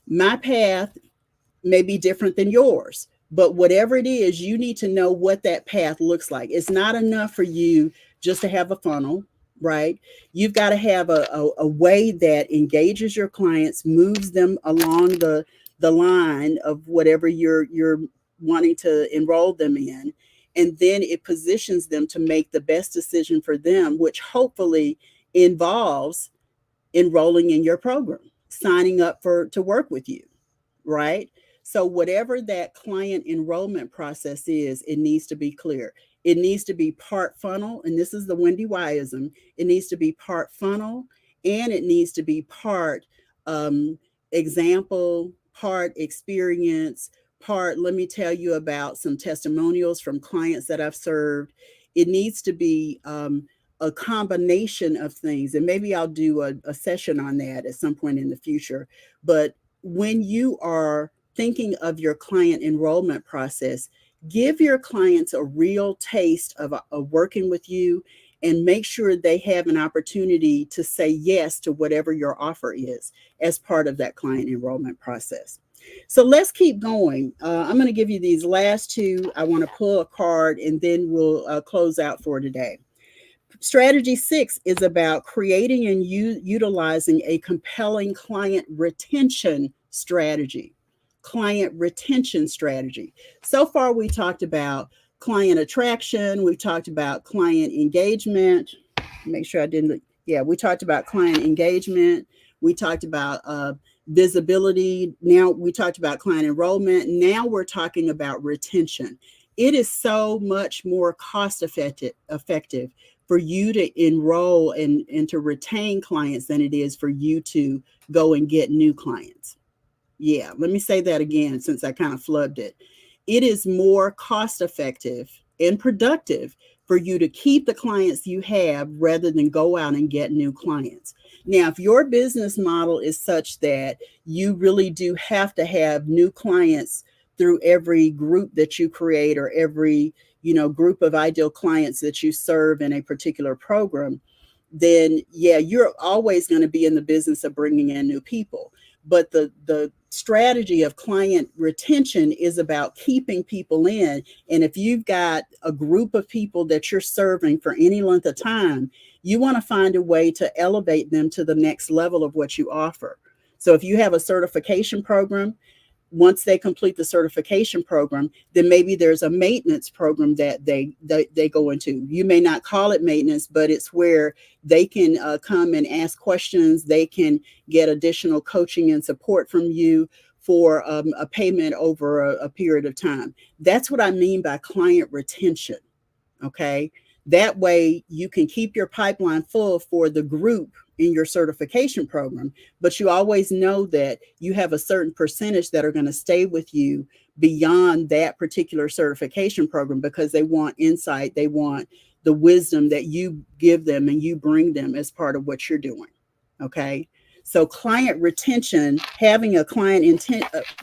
My path may be different than yours, but whatever it is, you need to know what that path looks like. It's not enough for you just to have a funnel, right? You've got to have a way that engages your clients, moves them along the line of whatever you're wanting to enroll them in. And then it positions them to make the best decision for them, which hopefully involves enrolling in your program, signing up to work with you, right? So whatever that client enrollment process is, it needs to be clear. It needs to be part funnel, and this is the Wendy Wyism. It needs to be part funnel, and it needs to be part example, part experience, part let me tell you about some testimonials from clients that I've served. It needs to be a combination of things, and maybe I'll do a session on that at some point in the future. But when you are thinking of your client enrollment process, give your clients a real taste of working with you, and make sure they have an opportunity to say yes to whatever your offer is as part of that client enrollment process. So let's keep going. I'm going to give you these last two. I want to pull a card, and then we'll close out for today. Strategy 6 is about creating and utilizing a compelling client retention strategy. Client retention strategy. So far, we talked about client attraction. We've talked about client engagement. Make sure I didn't. Yeah, we talked about client engagement. We talked about visibility. Now we talked about client enrollment. Now we're talking about retention. It is so much more cost effective for you to enroll and to retain clients than it is for you to go and get new clients. Yeah, let me say that again, since I kind of flubbed it. It is more cost effective and productive for you to keep the clients you have rather than go out and get new clients. Now, if your business model is such that you really do have to have new clients through every group that you create, or every, group of ideal clients that you serve in a particular program, then yeah, you're always going to be in the business of bringing in new people. But the strategy of client retention is about keeping people in. And if you've got a group of people that you're serving for any length of time, you want to find a way to elevate them to the next level of what you offer. So if you have a certification program, once they complete the certification program, then maybe there's a maintenance program that they go into. You may not call it maintenance, but it's where they can come and ask questions. They can get additional coaching and support from you for a payment over a period of time. That's what I mean by client retention. Okay. That way you can keep your pipeline full for the group in your certification program, but you always know that you have a certain percentage that are going to stay with you beyond that particular certification program, because they want insight, they want the wisdom that you give them and you bring them as part of what you're doing. Okay. So client retention, having a client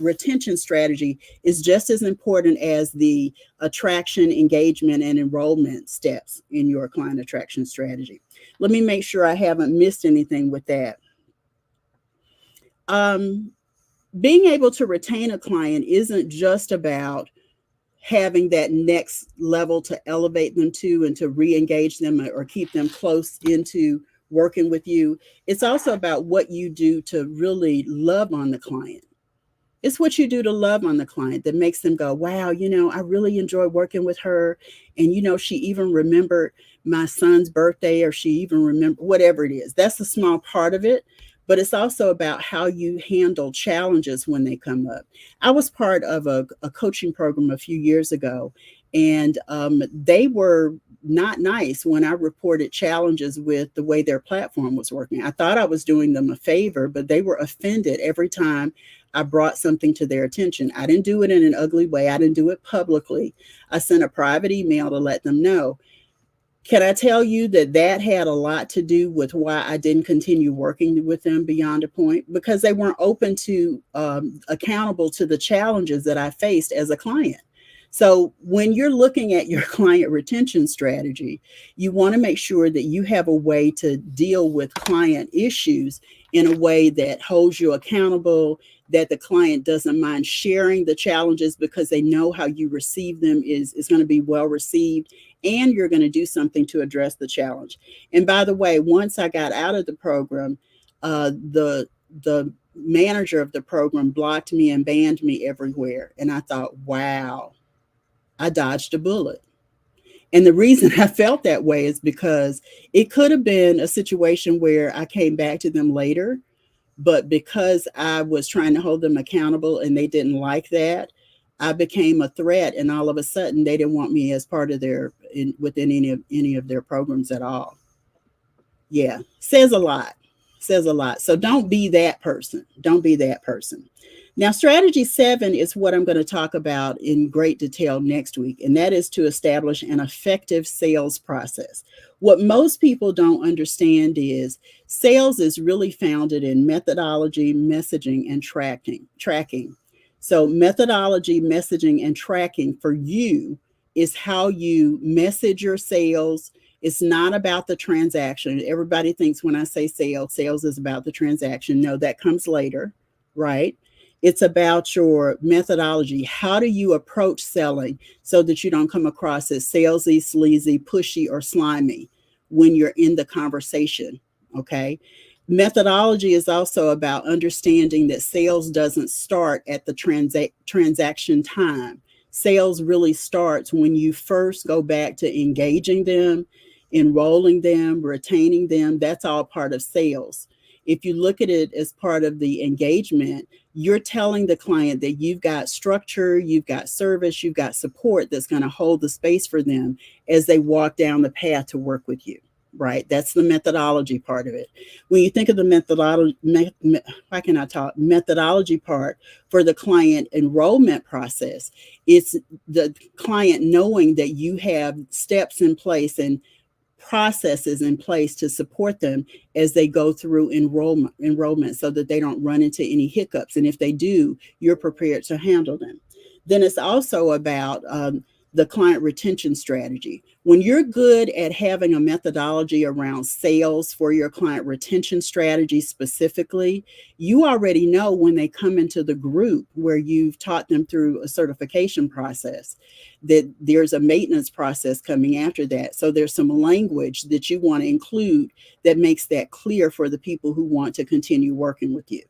retention strategy is just as important as the attraction, engagement, and enrollment steps in your client attraction strategy. Let me make sure I haven't missed anything with that. Being able to retain a client isn't just about having that next level to elevate them to and to re-engage them or keep them close into working with you. It's also about what you do to really love on the client. It's what you do to love on the client that makes them go, wow, I really enjoy working with her. And, she even remembered my son's birthday, or she even remembered whatever it is. That's a small part of it. But it's also about how you handle challenges when they come up. I was part of a coaching program a few years ago, and they were not nice when I reported challenges with the way their platform was working. I thought I was doing them a favor, but they were offended every time I brought something to their attention. I didn't do it in an ugly way. I didn't do it publicly. I sent a private email to let them know. Can I tell you that had a lot to do with why I didn't continue working with them beyond a point? Because they weren't open to accountable to the challenges that I faced as a client. So when you're looking at your client retention strategy, you want to make sure that you have a way to deal with client issues in a way that holds you accountable, that the client doesn't mind sharing the challenges because they know how you receive them is going to be well received, and you're going to do something to address the challenge. And by the way, once I got out of the program, the manager of the program blocked me and banned me everywhere. And I thought, wow, I dodged a bullet. And the reason I felt that way is because it could have been a situation where I came back to them later, but because I was trying to hold them accountable and they didn't like that, I became a threat, and all of a sudden they didn't want me as part of within any of their programs at all. Yeah, says a lot. So don't be that person. Don't be that person. Now, strategy 7 is what I'm going to talk about in great detail next week, and that is to establish an effective sales process. What most people don't understand is sales is really founded in methodology, messaging, and tracking. So methodology, messaging, and tracking for you is how you message your sales. It's not about the transaction. Everybody thinks when I say sales is about the transaction. No, that comes later, right? It's about your methodology. How do you approach selling so that you don't come across as salesy, sleazy, pushy, or slimy when you're in the conversation, okay? Methodology is also about understanding that sales doesn't start at the transaction time. Sales really starts when you first go back to engaging them, enrolling them, retaining them. That's all part of sales. If you look at it as part of the engagement, you're telling the client that you've got structure, you've got service, you've got support that's going to hold the space for them as they walk down the path to work with you, right? That's the methodology part of it. When you think of the methodology part for the client enrollment process, it's the client knowing that you have steps in place and processes in place to support them as they go through enrollment so that they don't run into any hiccups. And if they do, you're prepared to handle them. Then it's also about the client retention strategy. When you're good at having a methodology around sales for your client retention strategy specifically, you already know when they come into the group where you've taught them through a certification process that there's a maintenance process coming after that. So there's some language that you want to include that makes that clear for the people who want to continue working with you.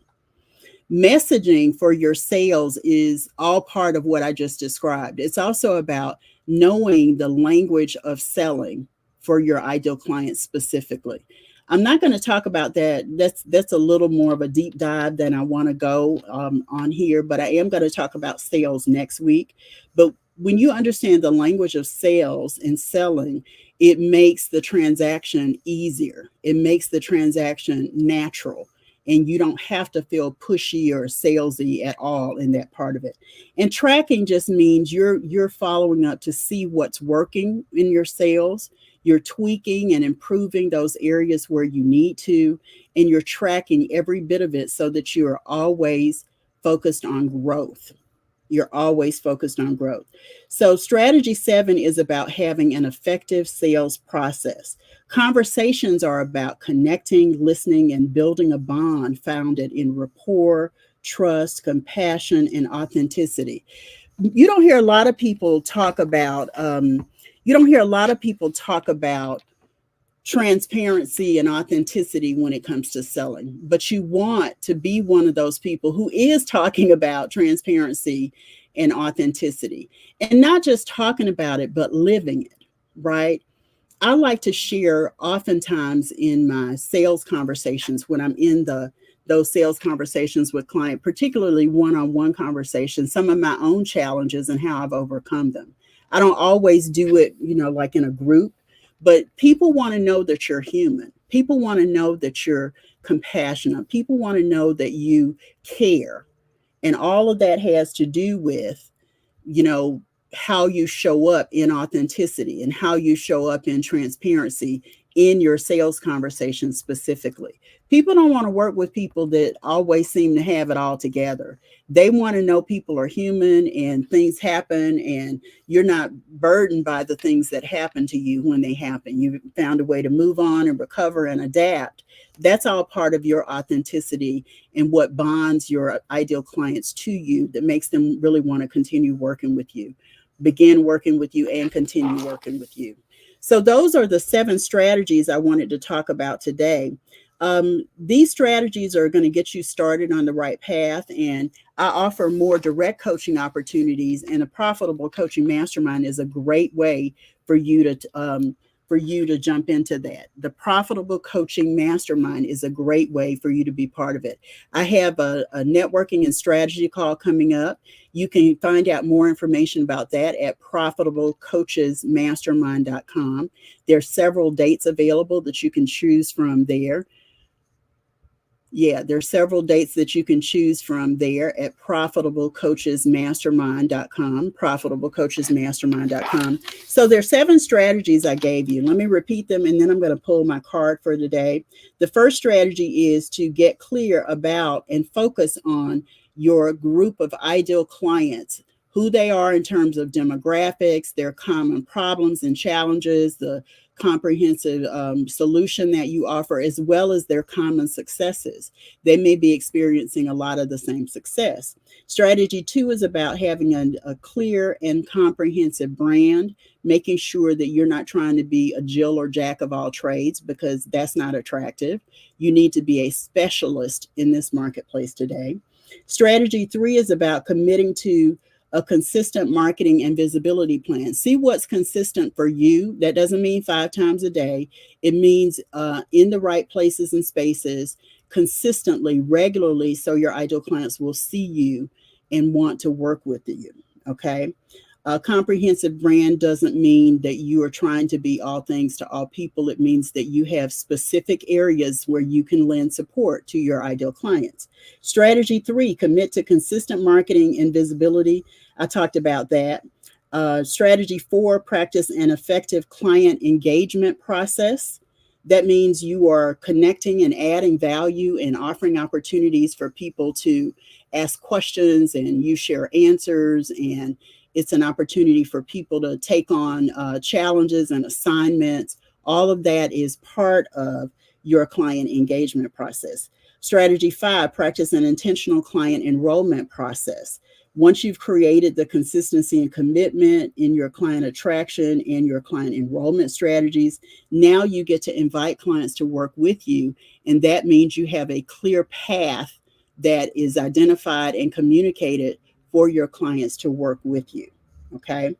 Messaging for your sales is all part of what I just described. It's also about knowing the language of selling for your ideal client specifically. I'm not going to talk about that. That's a little more of a deep dive than I want to go on here, but I am going to talk about sales next week. But when you understand the language of sales and selling, it makes the transaction easier. It makes the transaction natural. And you don't have to feel pushy or salesy at all in that part of it. And tracking just means you're following up to see what's working in your sales. You're tweaking and improving those areas where you need to, and you're tracking every bit of it so that you are always focused on growth. You're always focused on growth. So strategy 7 is about having an effective sales process. Conversations are about connecting, listening, and building a bond founded in rapport, trust, compassion, and authenticity. You don't hear a lot of people talk about transparency and authenticity when it comes to selling, but you want to be one of those people who is talking about transparency and authenticity, and not just talking about it, but living it, right? I like to share oftentimes in my sales conversations when I'm in those sales conversations with clients, particularly one-on-one conversations, some of my own challenges and how I've overcome them. I don't always do it, like in a group, but people want to know that you're human. People want to know that you're compassionate. People want to know that you care. And all of that has to do with, how you show up in authenticity and how you show up in transparency in your sales conversation specifically. People don't want to work with people that always seem to have it all together. They want to know people are human and things happen, and you're not burdened by the things that happen to you when they happen. You've found a way to move on and recover and adapt. That's all part of your authenticity and what bonds your ideal clients to you that makes them really want to continue working with you, begin working with you, and continue working with you. So those are the 7 strategies I wanted to talk about today. These strategies are going to get you started on the right path, and I offer more direct coaching opportunities, and a Profitable Coaching Mastermind is a great way for you to jump into that. The Profitable Coaching Mastermind is a great way for you to be part of it. I have a networking and strategy call coming up. You can find out more information about that at profitablecoachesmastermind.com. There are several dates available that you can choose from there. Yeah, there are several dates that you can choose from there at profitablecoachesmastermind.com, profitablecoachesmastermind.com. So there are 7 strategies I gave you. Let me repeat them, and then I'm going to pull my card for today. The first strategy is to get clear about and focus on your group of ideal clients, who they are in terms of demographics, their common problems and challenges, the comprehensive solution that you offer, as well as their common successes. They may be experiencing a lot of the same success. Strategy 2 is about having a clear and comprehensive brand, making sure that you're not trying to be a Jill or Jack of all trades, because that's not attractive. You need to be a specialist in this marketplace today. Strategy 3 is about committing to a consistent marketing and visibility plan. See what's consistent for you. That doesn't mean 5 times a day. It means in the right places and spaces, consistently, regularly, so your ideal clients will see you and want to work with you. Okay. A comprehensive brand doesn't mean that you are trying to be all things to all people. It means that you have specific areas where you can lend support to your ideal clients. Strategy 3, commit to consistent marketing and visibility. I talked about that. Strategy 4, practice an effective client engagement process. That means you are connecting and adding value and offering opportunities for people to ask questions, and you share answers, and it's an opportunity for people to take on challenges and assignments. All of that is part of your client engagement process. Strategy 5, practice an intentional client enrollment process. Once you've created the consistency and commitment in your client attraction and your client enrollment strategies, now you get to invite clients to work with you. And that means you have a clear path that is identified and communicated for your clients to work with you. Okay.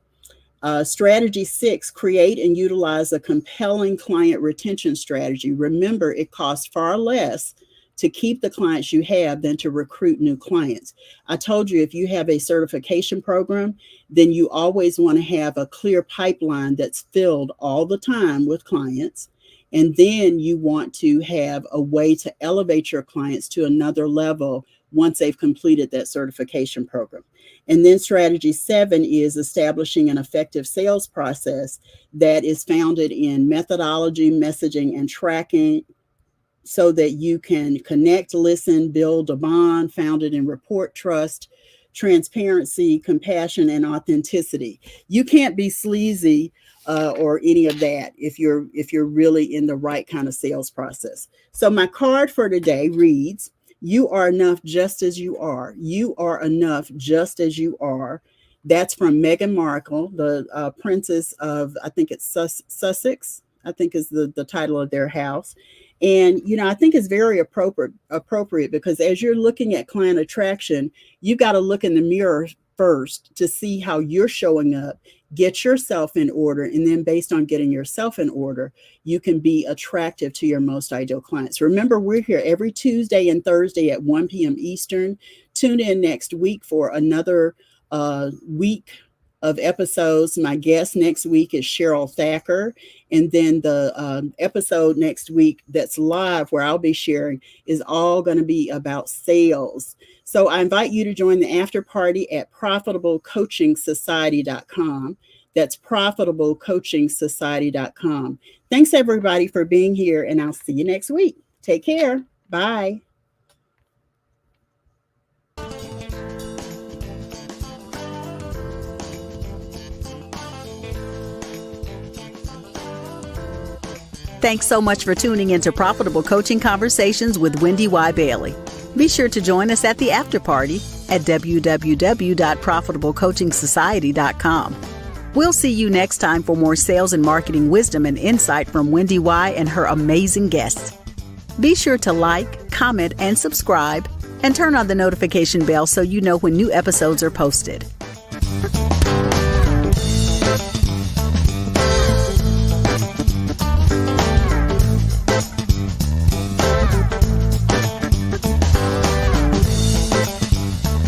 Strategy 6, create and utilize a compelling client retention strategy. Remember, it costs far less to keep the clients you have than to recruit new clients. I told you, if you have a certification program, then you always want to have a clear pipeline that's filled all the time with clients. And then you want to have a way to elevate your clients to another level once they've completed that certification program. And then strategy 7 is establishing an effective sales process that is founded in methodology, messaging, and tracking, so that you can connect, listen, build a bond founded in rapport, trust, transparency, compassion, and authenticity. You can't be sleazy or any of that if you're really in the right kind of sales process. So my card for today reads, you are enough just as you are. You are enough just as you are. That's from Meghan Markle, the Princess of, I think it's Sussex, I think is the title of their house. And, I think it's very appropriate because as you're looking at client attraction, you got to look in the mirror first to see how you're showing up, get yourself in order. And then based on getting yourself in order, you can be attractive to your most ideal clients. Remember, we're here every Tuesday and Thursday at 1 p.m. Eastern. Tune in next week for another week of episodes. My guest next week is Cheryl Thacker. And then the episode next week that's live where I'll be sharing is all going to be about sales. So I invite you to join the after party at profitablecoachingsociety.com. That's profitablecoachingsociety.com. Thanks everybody for being here, and I'll see you next week. Take care. Bye. Thanks so much for tuning into Profitable Coaching Conversations with Wendy Y. Bailey. Be sure to join us at the after party at www.profitablecoachingsociety.com. We'll see you next time for more sales and marketing wisdom and insight from Wendy Y. and her amazing guests. Be sure to like, comment, and subscribe, and turn on the notification bell so you know when new episodes are posted.